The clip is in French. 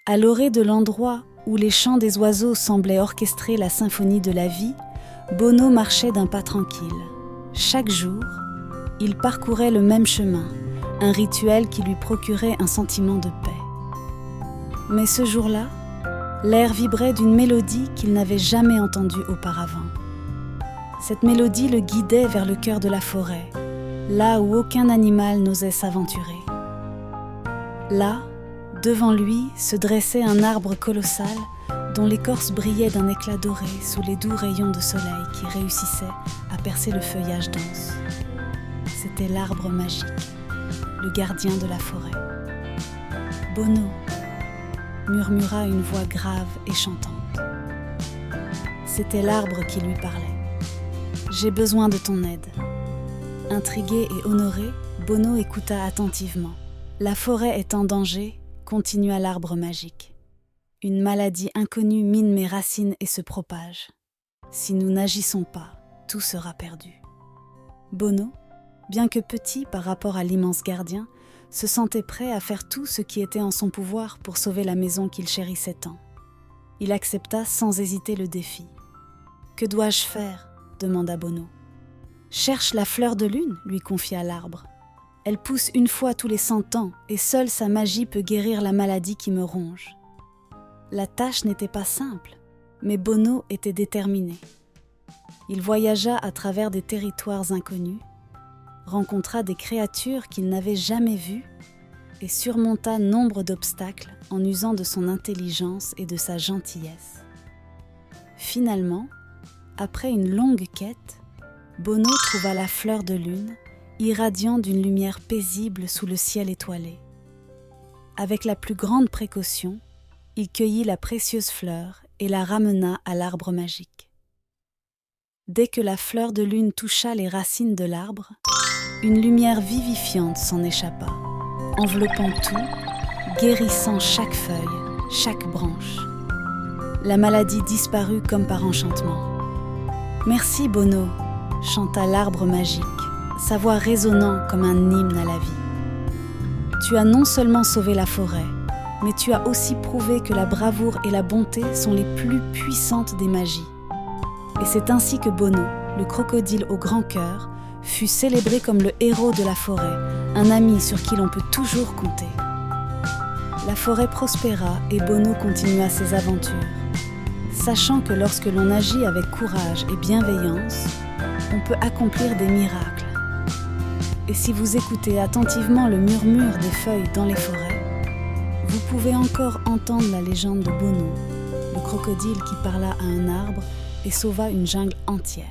À l'orée de l'endroit où les chants des oiseaux semblaient orchestrer la symphonie de la vie, Bono marchait d'un pas tranquille. Chaque jour, il parcourait le même chemin, un rituel qui lui procurait un sentiment de paix. Mais ce jour-là, l'air vibrait d'une mélodie qu'il n'avait jamais entendue auparavant. Cette mélodie le guidait vers le cœur de la forêt, là où aucun animal n'osait s'aventurer. Là, devant lui, se dressait un arbre colossal dont l'écorce brillait d'un éclat doré sous les doux rayons de soleil qui réussissaient à percer le feuillage dense. C'était l'arbre magique, le gardien de la forêt. « Bono !» murmura une voix grave et chantante. C'était l'arbre qui lui parlait. « J'ai besoin de ton aide. » Intrigué et honoré, Bono écouta attentivement. « La forêt est en danger », continua l'arbre magique. « Une maladie inconnue mine mes racines et se propage. Si nous n'agissons pas, tout sera perdu. » Bono, bien que petit par rapport à l'immense gardien, se sentait prêt à faire tout ce qui était en son pouvoir pour sauver la maison qu'il chérissait tant. Il accepta sans hésiter le défi. « Que dois-je faire ?» demanda Bono. « Cherche la fleur de lune, lui confia l'arbre. Elle pousse une fois tous les 100 ans et seule sa magie peut guérir la maladie qui me ronge. » La tâche n'était pas simple, mais Bono était déterminé. Il voyagea à travers des territoires inconnus, rencontra des créatures qu'il n'avait jamais vues et surmonta nombre d'obstacles en usant de son intelligence et de sa gentillesse. Finalement, après une longue quête, Bono trouva la fleur de lune, irradiant d'une lumière paisible sous le ciel étoilé. Avec la plus grande précaution, il cueillit la précieuse fleur et la ramena à l'arbre magique. Dès que la fleur de lune toucha les racines de l'arbre, une lumière vivifiante s'en échappa, enveloppant tout, guérissant chaque feuille, chaque branche. La maladie disparut comme par enchantement. « Merci Bono !» chanta l'arbre magique, sa voix résonnant comme un hymne à la vie. « Tu as non seulement sauvé la forêt, mais tu as aussi prouvé que la bravoure et la bonté sont les plus puissantes des magies. » Et c'est ainsi que Bono, le crocodile au grand cœur, fut célébré comme le héros de la forêt, un ami sur qui l'on peut toujours compter. La forêt prospéra et Bono continua ses aventures, sachant que lorsque l'on agit avec courage et bienveillance, on peut accomplir des miracles. Et si vous écoutez attentivement le murmure des feuilles dans les forêts, vous pouvez encore entendre la légende de Bono, le crocodile qui parla à un arbre et sauva une jungle entière.